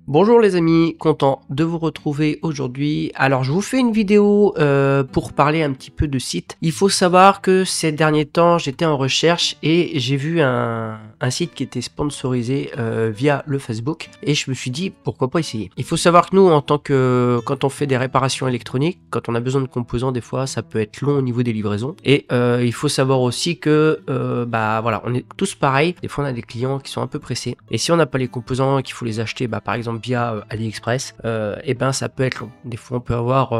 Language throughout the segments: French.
Bonjour les amis, content de vous retrouver aujourd'hui. Alors je vous fais une vidéo pour parler un petit peu de site. Il faut savoir que ces derniers temps j'étais en recherche et j'ai vu un site qui était sponsorisé via le Facebook et je me suis dit pourquoi pas essayer. Il faut savoir que nous quand on fait des réparations électroniques, quand on a besoin de composants, des fois ça peut être long au niveau des livraisons et il faut savoir aussi que voilà, on est tous pareils. Des fois on a des clients qui sont un peu pressés et si on n'a pas les composants et qu'il faut les acheter par exemple via AliExpress, et ben ça peut être long. Des fois on peut avoir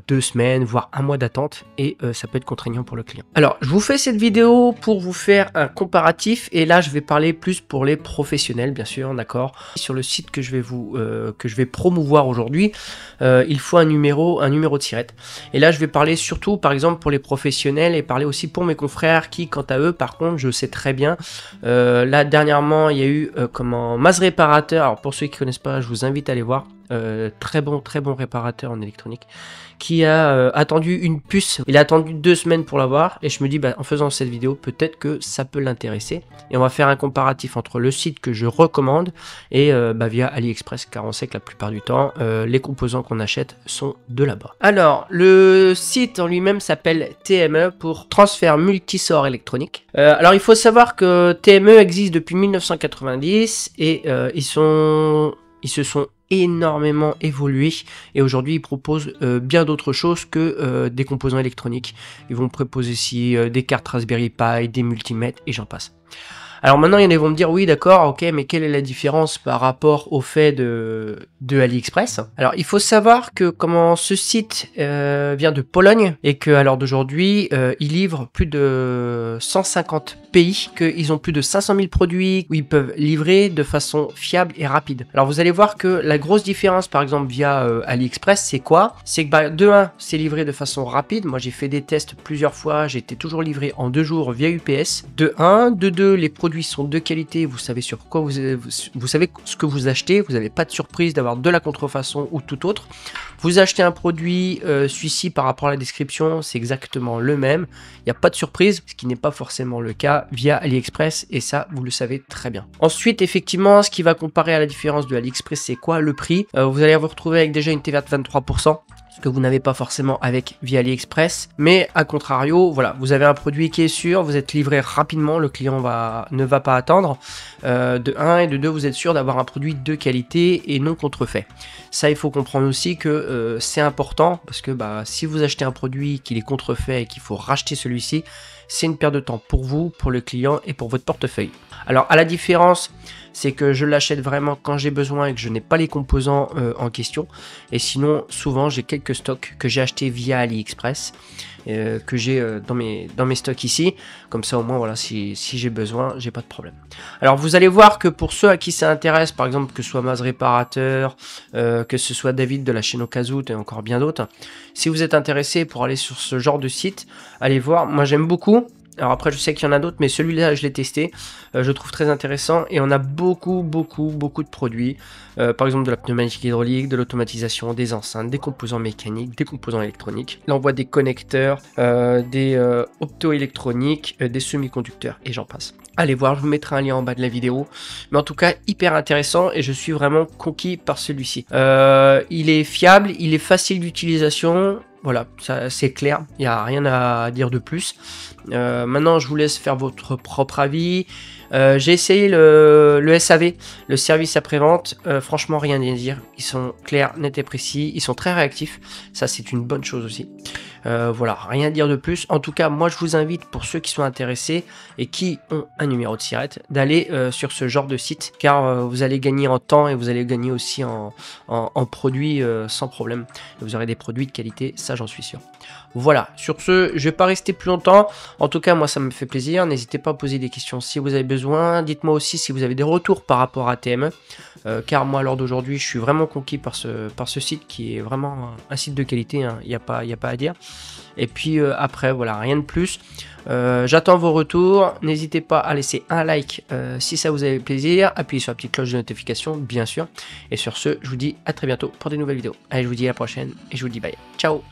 2 semaines voire un mois d'attente et ça peut être contraignant pour le client. Alors je vous fais cette vidéo pour vous faire un comparatif et là je vais parler plus pour les professionnels bien sûr, d'accord. Sur le site que je vais promouvoir aujourd'hui, il faut un numéro de SIRET et là je vais parler surtout par exemple pour les professionnels et parler aussi pour mes confrères qui quant à eux par contre je sais très bien, là dernièrement il y a eu Maz Réparateur. Alors pour ceux qui connaissent pas, je vous invite à aller voir, très bon réparateur en électronique qui a attendu une puce. Il a attendu 2 semaines pour l'avoir et je me dis en faisant cette vidéo peut-être que ça peut l'intéresser et on va faire un comparatif entre le site que je recommande et via AliExpress, car on sait que la plupart du temps les composants qu'on achète sont de là-bas. Alors le site en lui-même s'appelle TME pour transfert multisort électronique. Alors il faut savoir que TME existe depuis 1990 et ils se sont énormément évolué et aujourd'hui ils proposent bien d'autres choses que des composants électroniques. Ils vont proposer aussi des cartes Raspberry Pi, des multimètres et j'en passe. Alors maintenant, il y en a qui vont me dire, oui, d'accord, ok, mais quelle est la différence par rapport au fait de AliExpress? Alors, il faut savoir que ce site vient de Pologne et que à l'heure d'aujourd'hui, il livre plus de 150 pays, qu'ils ont plus de 500 000 produits où ils peuvent livrer de façon fiable et rapide. Alors, vous allez voir que la grosse différence, par exemple, via AliExpress, c'est quoi? C'est que de 1, c'est livré de façon rapide. Moi, j'ai fait des tests plusieurs fois, j'ai été toujours livré en 2 jours via UPS. De 1, de 2, les produits sont de qualité, vous savez sur quoi vous savez ce que vous achetez, vous n'avez pas de surprise d'avoir de la contrefaçon ou tout autre. Vous achetez un produit, celui-ci par rapport à la description, c'est exactement le même, il n'y a pas de surprise, ce qui n'est pas forcément le cas via AliExpress et ça vous le savez très bien. Ensuite effectivement, ce qui va comparer à la différence de AliExpress, c'est quoi? Le prix. Vous allez vous retrouver avec déjà une TVA de 23%. Ce que vous n'avez pas forcément avec via AliExpress, mais à contrario, voilà, vous avez un produit qui est sûr, vous êtes livré rapidement, le client ne va pas attendre. De 1 et de 2, vous êtes sûr d'avoir un produit de qualité et non contrefait. Ça, il faut comprendre aussi que c'est important parce que si vous achetez un produit qu'il est contrefait et qu'il faut racheter celui-ci, c'est une perte de temps pour vous, pour le client et pour votre portefeuille. Alors à la différence, c'est que je l'achète vraiment quand j'ai besoin et que je n'ai pas les composants en question. Et sinon, souvent, j'ai quelques stocks que j'ai achetés via AliExpress, que j'ai dans mes stocks ici. Comme ça, au moins, voilà, si j'ai besoin, j'ai pas de problème. Alors, vous allez voir que pour ceux à qui ça intéresse, par exemple, que ce soit Maz Réparateur, que ce soit David de la chaîne Okazout et encore bien d'autres, si vous êtes intéressé pour aller sur ce genre de site, allez voir. Moi, j'aime beaucoup. Alors après je sais qu'il y en a d'autres mais celui-là je l'ai testé, je trouve très intéressant et on a beaucoup de produits, par exemple de la pneumatique hydraulique, de l'automatisation, des enceintes, des composants mécaniques, des composants électroniques, l'envoi des connecteurs, des optoélectroniques, des semi-conducteurs et j'en passe. Allez voir, je vous mettrai un lien en bas de la vidéo, mais en tout cas hyper intéressant et je suis vraiment conquis par celui-ci. Il est fiable, il est facile d'utilisation. Voilà, c'est clair, il n'y a rien à dire de plus. Maintenant, je vous laisse faire votre propre avis. J'ai essayé le SAV, le service après-vente. Franchement, rien à dire. Ils sont clairs, nets et précis. Ils sont très réactifs. Ça, c'est une bonne chose aussi. Voilà, rien à dire de plus. En tout cas, moi, je vous invite, pour ceux qui sont intéressés et qui ont un numéro de SIRET, d'aller sur ce genre de site, car vous allez gagner en temps et vous allez gagner aussi en produits sans problème. Vous aurez des produits de qualité, ça, j'en suis sûr. Voilà, sur ce, je vais pas rester plus longtemps. En tout cas, moi, ça me fait plaisir. N'hésitez pas à poser des questions si vous avez besoin. Dites-moi aussi si vous avez des retours par rapport à TME. Car moi, à l'heure d'aujourd'hui, je suis vraiment conquis par ce site qui est vraiment un site de qualité. Hein. Il n'y a pas à dire. Et puis après, voilà, rien de plus. J'attends vos retours. N'hésitez pas à laisser un like si ça vous a fait plaisir. Appuyez sur la petite cloche de notification, bien sûr. Et sur ce, je vous dis à très bientôt pour des nouvelles vidéos. Allez, je vous dis à la prochaine et je vous dis bye. Ciao!